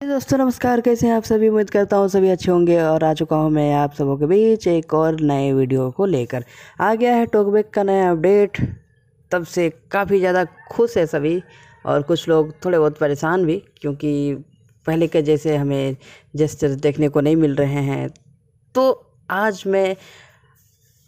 दोस्तों नमस्कार, कैसे हैं आप सभी। उम्मीद करता हूँ सभी अच्छे होंगे और आ चुका हूँ मैं आप सबों के बीच एक और नए वीडियो को लेकर। आ गया है टॉकबैक का नया अपडेट। तब से काफ़ी ज़्यादा खुश है सभी और कुछ लोग थोड़े बहुत परेशान भी, क्योंकि पहले के जैसे हमें जेस्चर देखने को नहीं मिल रहे हैं। तो आज मैं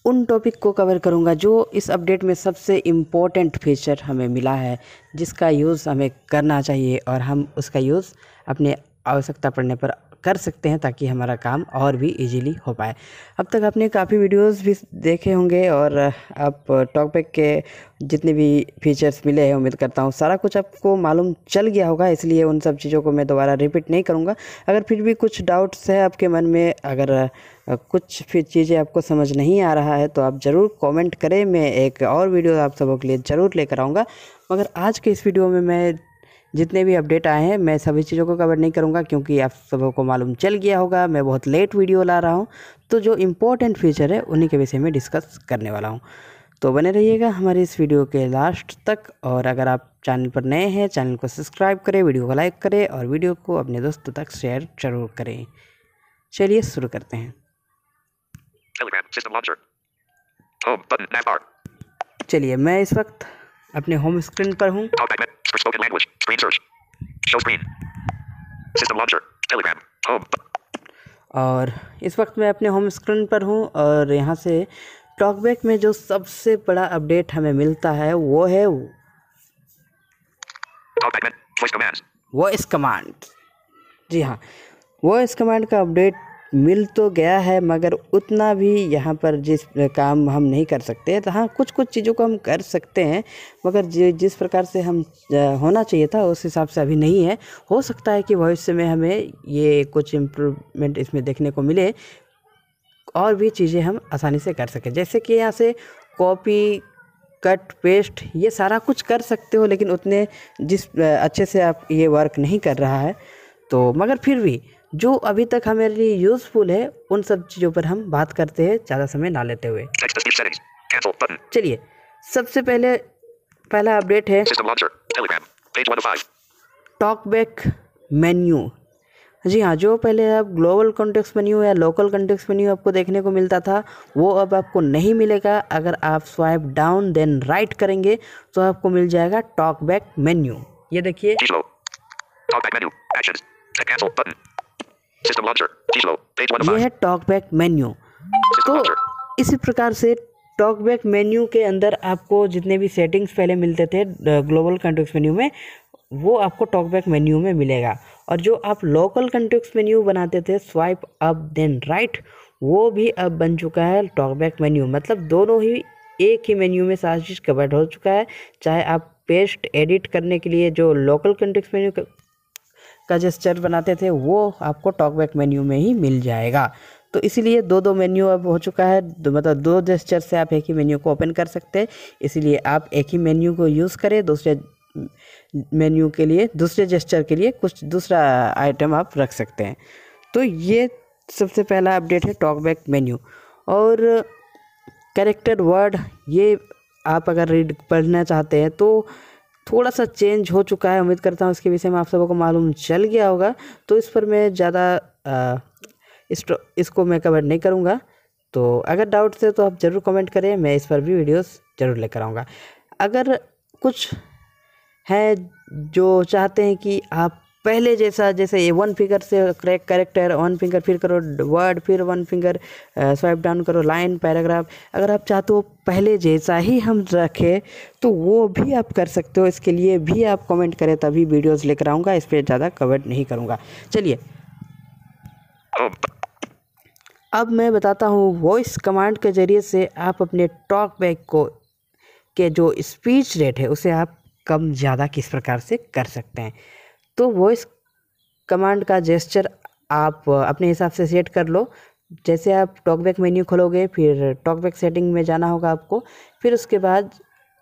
उन टॉपिक को कवर करूंगा जो इस अपडेट में सबसे इम्पोर्टेंट फीचर हमें मिला है, जिसका यूज़ हमें करना चाहिए और हम उसका यूज़ अपने आवश्यकता पड़ने पर कर सकते हैं, ताकि हमारा काम और भी इजीली हो पाए। अब तक आपने काफ़ी वीडियोस भी देखे होंगे और आप टॉकबैक के जितने भी फीचर्स मिले हैं, उम्मीद करता हूँ सारा कुछ आपको मालूम चल गया होगा, इसलिए उन सब चीज़ों को मैं दोबारा रिपीट नहीं करूँगा। अगर फिर भी कुछ डाउट्स है आपके मन में, अगर कुछ फिर चीज़ें आपको समझ नहीं आ रहा है, तो आप ज़रूर कमेंट करें। मैं एक और वीडियो आप सबों के लिए ज़रूर लेकर आऊँगा। मगर आज के इस वीडियो में मैं जितने भी अपडेट आए हैं, मैं सभी चीज़ों को कवर नहीं करूंगा, क्योंकि आप सबों को मालूम चल गया होगा मैं बहुत लेट वीडियो ला रहा हूं। तो जो इम्पोर्टेंट फीचर है उन्हीं के विषय में डिस्कस करने वाला हूं। तो बने रहिएगा हमारे इस वीडियो के लास्ट तक। और अगर आप चैनल पर नए हैं, चैनल को सब्सक्राइब करें, वीडियो को लाइक करें और वीडियो को अपने दोस्तों तक शेयर जरूर करें। चलिए शुरू करते हैं। Telegram system launcher. Home button navbar. चलिए, मैं इस वक्त अपने होम स्क्रीन पर हूँ। Talkback menu. For spoken language. Screen search. Show screen. System launcher. Telegram. Home. और इस वक्त मैं अपने होम स्क्रीन पर हूँ और यहाँ से टॉकबैक में जो सबसे बड़ा अपडेट हमें मिलता है वो है Talkback menu. Voice commands. Voice command. जी हाँ, वॉइस कमांड का अपडेट मिल तो गया है, मगर उतना भी यहाँ पर जिस काम हम नहीं कर सकते। तो हाँ, कुछ कुछ चीज़ों को हम कर सकते हैं, मगर जिस प्रकार से हम होना चाहिए था उस हिसाब से अभी नहीं है। हो सकता है कि भविष्य में हमें ये कुछ इम्प्रूवमेंट इसमें देखने को मिले और भी चीज़ें हम आसानी से कर सकें। जैसे कि यहाँ से कॉपी, कट, पेस्ट ये सारा कुछ कर सकते हो, लेकिन उतने अच्छे से आप ये वर्क नहीं कर रहा है। तो मगर फिर भी जो अभी तक हमारे लिए यूज़फुल है, उन सब चीज़ों पर हम बात करते हैं, ज़्यादा समय ना लेते हुए। Text to speech settings. Cancel button. चलिए, सबसे पहला अपडेट है System launcher. Telegram. Page 1 of 5. Talkback menu. जी हाँ, जो पहले आप ग्लोबल कॉन्टेक्स्ट मेन्यू या लोकल कॉन्टेक्स्ट मेन्यू आपको देखने को मिलता था, वो अब आपको नहीं मिलेगा। अगर आप स्वाइप डाउन देन राइट करेंगे तो आपको मिल जाएगा टॉकबैक मेन्यू। ये देखिए, Keyflow. Talkback menu. Actions. Cancel button. System launcher. Keyflow. Page 1 of ये 5. है टॉकबैक मेन्यू। System तो launcher. इसी प्रकार से टॉकबैक मेन्यू के अंदर आपको जितने भी सेटिंग्स पहले मिलते थे ग्लोबल कॉन्टेक्स्ट मेन्यू में, वो आपको टॉकबैक मेन्यू में मिलेगा। और जो आप लोकल कॉन्टेक्स्ट मेन्यू बनाते थे स्वाइप अप देन राइट, वो भी अब बन चुका है टॉकबैक मेन्यू। मतलब दोनों ही एक ही मेन्यू में सारा चीज़ कवर्ड हो चुका है। चाहे आप पेस्ट एडिट करने के लिए जो लोकल कॉन्टेक्स्ट मेन्यू का जेस्चर बनाते थे, वो आपको टॉकबैक मेन्यू में ही मिल जाएगा। तो इसीलिए दो मेन्यू अब हो चुका है। मतलब दो जेस्चर से आप एक ही मेन्यू को ओपन कर सकते हैं। इसीलिए आप एक ही मेन्यू को यूज़ करें, दूसरे मेन्यू के लिए, दूसरे जेस्चर के लिए कुछ दूसरा आइटम आप रख सकते हैं। तो ये सबसे पहला अपडेट है टॉकबैक मेन्यू। और कैरेक्टर वर्ड, ये आप अगर पढ़ना चाहते हैं तो थोड़ा सा चेंज हो चुका है। उम्मीद करता हूँ इसके विषय में आप सबको मालूम चल गया होगा, तो इस पर मैं ज़्यादा इसको मैं कवर नहीं करूँगा। तो अगर डाउट्स है तो आप ज़रूर कमेंट करें, मैं इस पर भी वीडियोस ज़रूर लेकर आऊँगा। अगर कुछ है जो चाहते हैं कि आप पहले जैसे ये वन फिंगर से कैरेक्टर, वन फिंगर फिर करो वर्ड, फिर वन फिंगर स्वाइप डाउन करो लाइन, पैराग्राफ, अगर आप चाहते हो पहले जैसा ही हम रखें तो वो भी आप कर सकते हो। इसके लिए भी आप कमेंट करें, तभी वीडियोस लेकर आऊँगा। इस पर ज़्यादा कवर नहीं करूँगा। चलिए, Home. अब मैं बताता हूँ वॉइस कमांड के ज़रिए से आप अपने टॉकबैक के जो स्पीच रेट है उसे आप कम ज़्यादा किस प्रकार से कर सकते हैं। तो वॉइस कमांड का जेस्चर आप अपने हिसाब से सेट कर लो। जैसे आप टॉकबैक मेन्यू खोलोगे, फिर टॉकबैक सेटिंग में जाना होगा आपको, फिर उसके बाद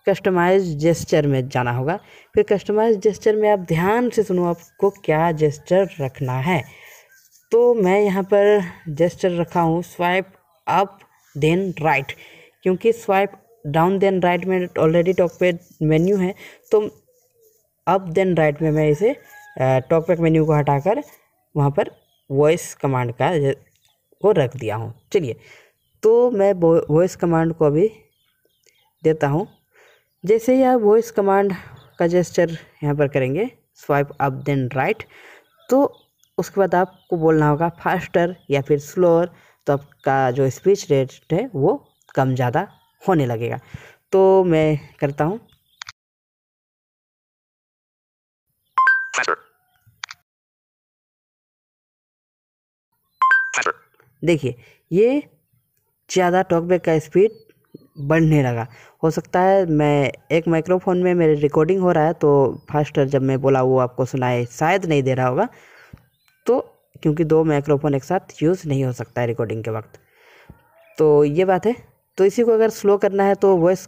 कस्टमाइज जेस्चर में जाना होगा। फिर कस्टमाइज जेस्चर में आप ध्यान से सुनो आपको क्या जेस्चर रखना है। तो मैं यहाँ पर जेस्चर रखा हूँ स्वाइप अप देन राइट, क्योंकि स्वाइप डाउन देन राइट में ऑलरेडी टॉकबैक मेन्यू है, तो अप देन राइट में मैं इसे टॉकबैक मेन्यू को हटाकर वहाँ पर वॉइस कमांड का को रख दिया हूँ। चलिए, तो मैं वॉइस कमांड को अभी देता हूँ। जैसे ही आप वॉइस कमांड का जेस्चर यहाँ पर करेंगे, स्वाइप अप देन राइट, तो उसके बाद आपको बोलना होगा फास्टर या फिर स्लोअर, तो आपका जो स्पीच रेट है वो कम ज़्यादा होने लगेगा। तो मैं करता हूँ। देखिए, ये ज़्यादा टॉकबैक का स्पीड बढ़ने लगा। हो सकता है मैं एक माइक्रोफोन में मेरे रिकॉर्डिंग हो रहा है, तो फास्टर जब मैं बोला वो आपको सुनाए शायद नहीं दे रहा होगा, तो क्योंकि 2 माइक्रोफोन एक साथ यूज़ नहीं हो सकता है रिकॉर्डिंग के वक्त, तो ये बात है। तो इसी को अगर स्लो करना है तो वॉइस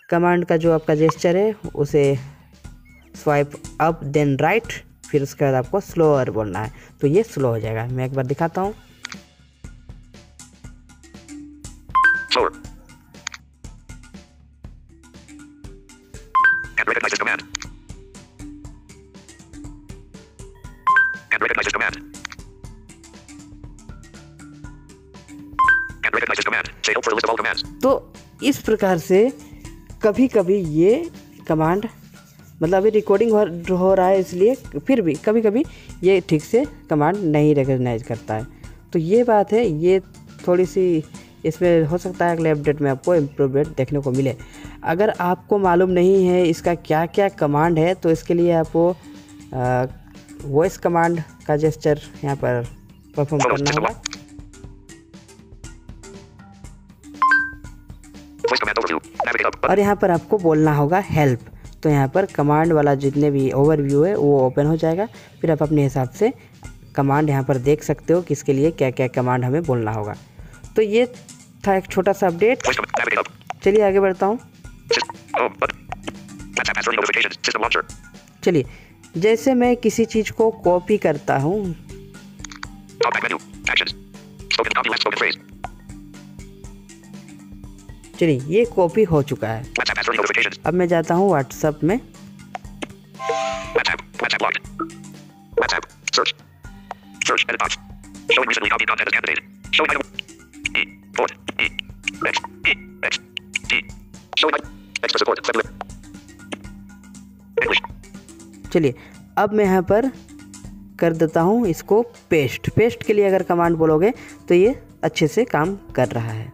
कमांड का जो आपका जेस्चर है उसे स्वाइप अप देन राइट, फिर उसके बाद आपको स्लोअर बोलना है, तो ये स्लो हो जाएगा। मैं एक बार दिखाता हूँ। Slower. And recognizes command. And recognizes command. And recognizes command. Say help for a list of all commands. तो इस प्रकार से कभी कभी ये कमांड, मतलब अभी रिकॉर्डिंग हो रहा है इसलिए फिर भी कभी कभी ये ठीक से कमांड नहीं रिकॉग्नाइज करता है। तो ये बात है, ये थोड़ी सी इसमें हो सकता है अगले अपडेट में आपको इम्प्रूवमेंट देखने को मिले। अगर आपको मालूम नहीं है इसका क्या क्या कमांड है, तो इसके लिए आपको वॉइस कमांड का जेस्चर यहाँ पर परफॉर्म करना होगा। और यहाँ पर आपको बोलना होगा हेल्प, तो यहाँ पर कमांड वाला जितने भी ओवरव्यू है वो ओपन हो जाएगा। फिर आप अपने हिसाब से कमांड यहाँ पर देख सकते हो किसके लिए क्या क्या कमांड हमें बोलना होगा। तो ये था एक छोटा सा अपडेट। चलिए आगे बढ़ता हूँ। चलिए, जैसे मैं किसी चीज़ को कॉपी करता हूँ, चलिए ये कॉपी हो चुका है। अब मैं जाता हूँ व्हाट्सएप में। चलिए, अब मैं यहाँ पर कर देता हूँ इसको पेस्ट। पेस्ट के लिए अगर कमांड बोलोगे तो ये अच्छे से काम कर रहा है।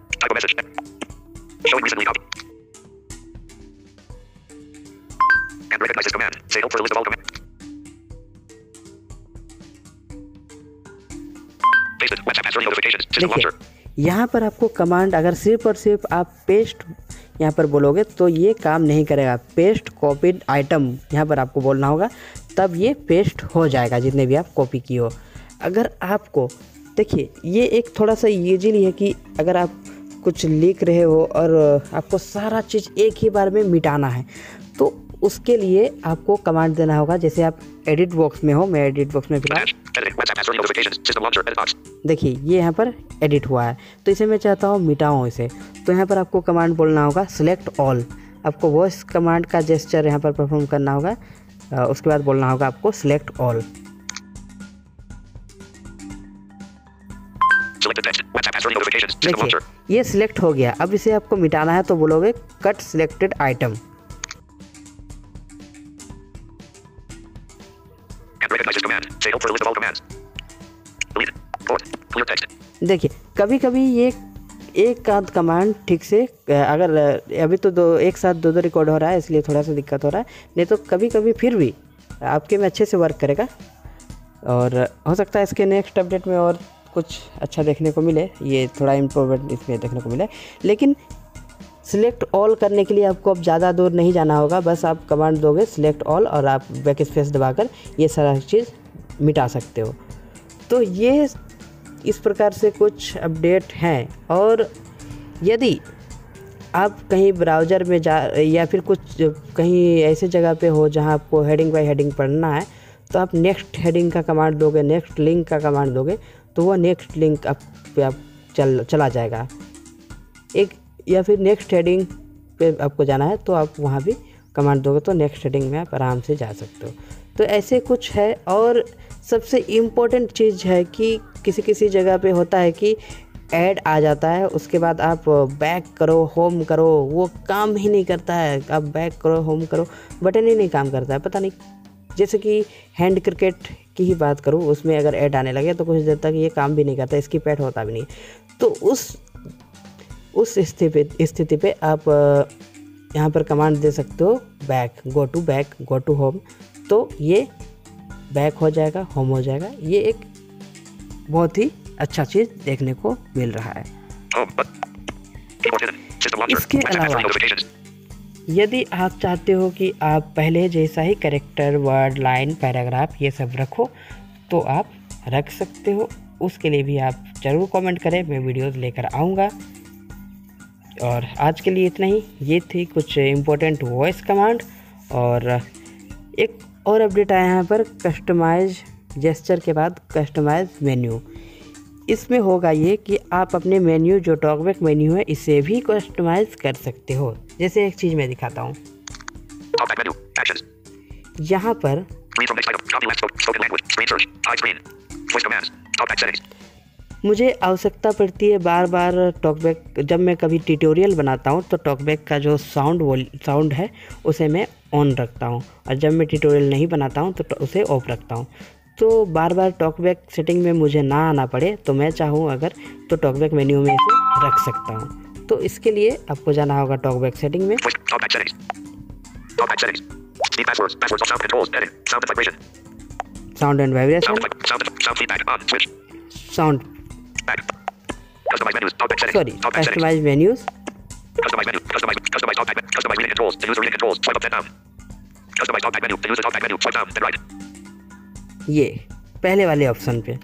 देखिए, यहाँ पर आपको कमांड अगर सिर्फ और सिर्फ आप पेस्ट यहाँ पर बोलोगे तो ये काम नहीं करेगा। पेस्ट कॉपीड आइटम यहाँ पर आपको बोलना होगा, तब ये पेस्ट हो जाएगा जितने भी आप कॉपी किए हो। अगर आपको देखिए, ये एक थोड़ा सा ईजीली है कि अगर आप कुछ लिख रहे हो और आपको सारा चीज़ एक ही बार में मिटाना है, तो उसके लिए आपको कमांड देना होगा। जैसे आप एडिट बॉक्स में हो, मैं एडिट बॉक्स में फिलहाल, देखिए ये यहाँ पर एडिट हुआ है, तो इसे मैं चाहता हूँ मिटाऊँ इसे, तो यहाँ पर आपको कमांड बोलना होगा सिलेक्ट ऑल। आपको वॉइस कमांड का जेस्चर यहाँ पर परफॉर्म करना होगा, उसके बाद बोलना होगा आपको सिलेक्ट ऑल। देखिए ये सिलेक्ट हो गया। अब इसे आपको मिटाना है तो बोलोगे कट सिलेक्टेड आइटम। देखिए, कभी कभी ये एक आध कमांड ठीक से, अगर अभी तो एक साथ दो रिकॉर्ड हो रहा है इसलिए थोड़ा सा दिक्कत हो रहा है, नहीं तो कभी कभी फिर भी आपके में अच्छे से वर्क करेगा। और हो सकता है इसके नेक्स्ट अपडेट में और कुछ अच्छा देखने को मिले, ये थोड़ा इम्प्रूवमेंट इसमें देखने को मिले। लेकिन सिलेक्ट ऑल करने के लिए आपको अब ज़्यादा दूर नहीं जाना होगा, बस आप कमांड दोगे सिलेक्ट ऑल और आप बैक स्पेस दबाकर ये सारा चीज़ मिटा सकते हो। तो ये इस प्रकार से कुछ अपडेट हैं। और यदि आप कहीं ब्राउज़र में जा या फिर कुछ कहीं ऐसे जगह पे हो जहां आपको हेडिंग बाय हेडिंग पढ़ना है, तो आप नेक्स्ट हेडिंग का कमांड दोगे, नेक्स्ट लिंक का कमांड दोगे, तो वो नेक्स्ट लिंक आप चला जाएगा। एक या फिर नेक्स्ट हेडिंग पे आपको जाना है तो आप वहाँ भी कमांड दोगे तो नेक्स्ट हेडिंग में आप आराम से जा सकते हो। तो ऐसे कुछ है। और सबसे इम्पोर्टेंट चीज़ है कि किसी किसी जगह पे होता है कि ऐड आ जाता है, उसके बाद आप बैक करो होम करो, वो काम ही नहीं करता है। आप बैक करो होम करो, बटन ही नहीं काम करता है, पता नहीं। जैसे कि हैंड क्रिकेट की ही बात करूँ, उसमें अगर ऐड आने लगे तो कुछ देर तक ये काम भी नहीं करता, इसकी पैड होता भी नहीं। तो उस स्थिति पे आप यहाँ पर कमांड दे सकते हो बैक, गो टू होम, तो ये बैक हो जाएगा, होम हो जाएगा। ये एक बहुत ही अच्छा चीज़ देखने को मिल रहा है। इसके अलावा यदि आप चाहते हो कि आप पहले जैसा ही कैरेक्टर, वर्ड, लाइन, पैराग्राफ ये सब रखो तो आप रख सकते हो। उसके लिए भी आप ज़रूर कमेंट करें, मैं वीडियोस लेकर आऊँगा। और आज के लिए इतना ही। ये थी कुछ इम्पोर्टेंट वॉइस कमांड। और एक और अपडेट आया यहाँ पर, कस्टमाइज जेस्चर के बाद कस्टमाइज मेन्यू। इसमें होगा ये कि आप अपने मेन्यू जो टॉकबैक मेन्यू है इसे भी कस्टमाइज कर सकते हो। जैसे एक चीज़ मैं दिखाता हूँ, यहाँ पर मुझे आवश्यकता पड़ती है बार बार टॉकबैक, जब मैं कभी ट्यूटोरियल बनाता हूँ तो टॉकबैक का जो साउंड है उसे मैं ऑन रखता हूँ, और जब मैं ट्यूटोरियल नहीं बनाता हूँ तो उसे ऑफ रखता हूँ। तो बार बार टॉकबैक सेटिंग में मुझे ना आना पड़े, तो मैं चाहूँ अगर तो टॉकबैक मेन्यू में इसे रख सकता हूँ। तो इसके लिए आपको जाना होगा टॉकबैक सेटिंग में, sound and vibration, sound sorry customise menus, ये पहले वाले ऑप्शन पे।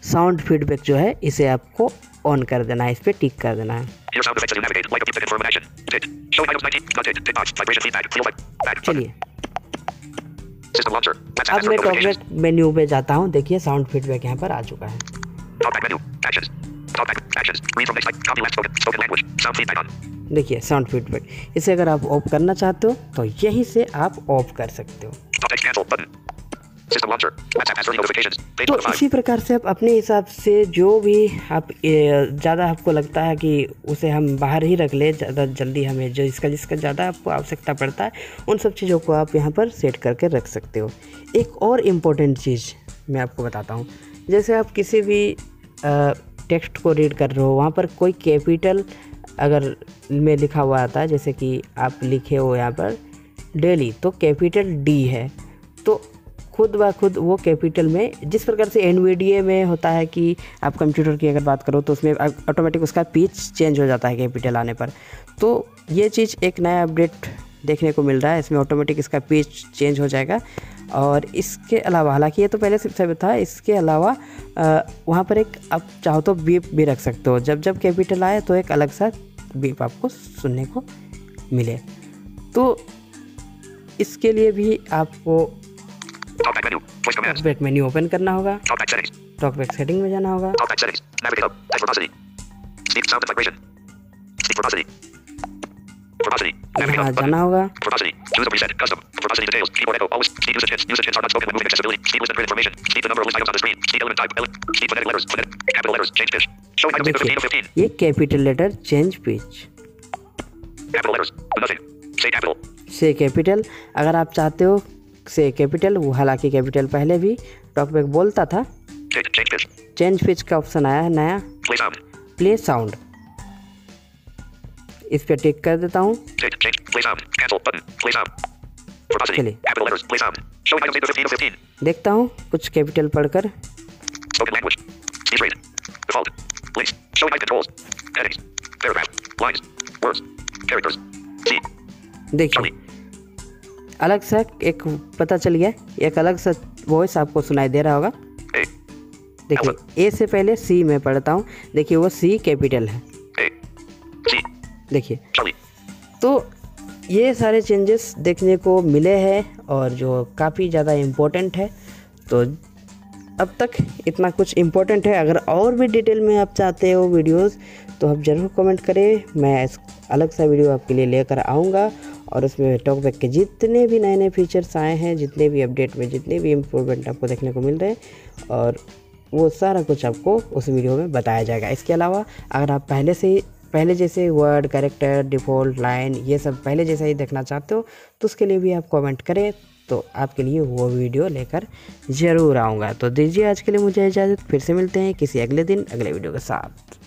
साउंड फीडबैक जो है इसे आपको ऑन कर देना है, इस पे टिक कर देना है। चलिए अब मैं टॉकबैक मेन्यू पे जाता हूँ। देखिए साउंड फीडबैक यहाँ पर आ चुका है। देखिए साउंड फीडबैक, इसे अगर आप ऑफ करना चाहते हो तो यहीं से आप ऑफ कर सकते हो। तो इसी प्रकार से आप अपने हिसाब से जो भी आप ज़्यादा आपको लगता है कि उसे हम बाहर ही रख ले, ज़्यादा जल्दी हमें जो जिसका ज़्यादा आपको आवश्यकता पड़ता है, उन सब चीज़ों को आप यहाँ पर सेट करके रख सकते हो। एक और इम्पोर्टेंट चीज़ मैं आपको बताता हूँ, जैसे आप किसी भी टेक्स्ट को रीड कर रहे हो, वहाँ पर कोई कैपिटल अगर में लिखा हुआ आता है, जैसे कि आप लिखे हो यहाँ पर डेली, तो कैपिटल डी है, तो खुद ब खुद वो कैपिटल में, जिस प्रकार से NVDA में होता है कि आप कंप्यूटर की अगर बात करो तो उसमें ऑटोमेटिक उसका पिच चेंज हो जाता है कैपिटल आने पर। तो ये चीज़ एक नया अपडेट देखने को मिल रहा है, इसमें ऑटोमेटिक इसका पिच चेंज हो जाएगा। और इसके अलावा, हालांकि ये तो पहले से था, इसके अलावा वहाँ पर एक आप चाहो तो बीप भी रख सकते हो, जब जब कैपिटल आए तो एक अलग सा बीप आपको सुनने को मिले। तो इसके लिए भी आपको टॉकबैक मेन्यू ओपन करना होगा, टॉकबैक सेटिंग में जाना होगा, यहाँ जाना होगा, ये कैपिटल लेटर चेंज पिच, से कैपिटल अगर आप चाहते हो से कैपिटल, वो हालांकि कैपिटल पहले भी टॉकबैक बोलता था। चेंज पिच का ऑप्शन आया है नया, प्ले साउंड, इस पे टिक कर देता हूँ। चलिए देखता हूँ कुछ कैपिटल पढ़कर। देखिए अलग सा एक पता चल गया, एक अलग सा वॉइस आपको सुनाई दे रहा होगा। देखिए ए से पहले सी मैं पढ़ता हूँ, देखिए वो सी कैपिटल है, A. G. देखिए। Charlie. तो ये सारे चेंजेस देखने को मिले हैं और जो काफ़ी ज़्यादा इम्पोर्टेंट है। तो अब तक इतना कुछ इम्पोर्टेंट है। अगर और भी डिटेल में आप चाहते हो वीडियोस तो आप ज़रूर कमेंट करें, मैं अलग सा वीडियो आपके लिए लेकर आऊँगा और उसमें टॉकबैक के जितने भी नए नए फीचर्स आए हैं, जितने भी अपडेट में जितने भी इम्प्रूवमेंट आपको देखने को मिल रहे हैं, और वो सारा कुछ आपको उस वीडियो में बताया जाएगा। इसके अलावा अगर आप पहले जैसे वर्ड, कैरेक्टर, डिफ़ॉल्ट, लाइन, ये सब पहले जैसा ही देखना चाहते हो तो उसके लिए भी आप कमेंट करें, तो आपके लिए वो वीडियो लेकर ज़रूर आऊँगा। तो दीजिए आज के लिए मुझे इजाज़त, फिर से मिलते हैं किसी अगले दिन अगले वीडियो के साथ।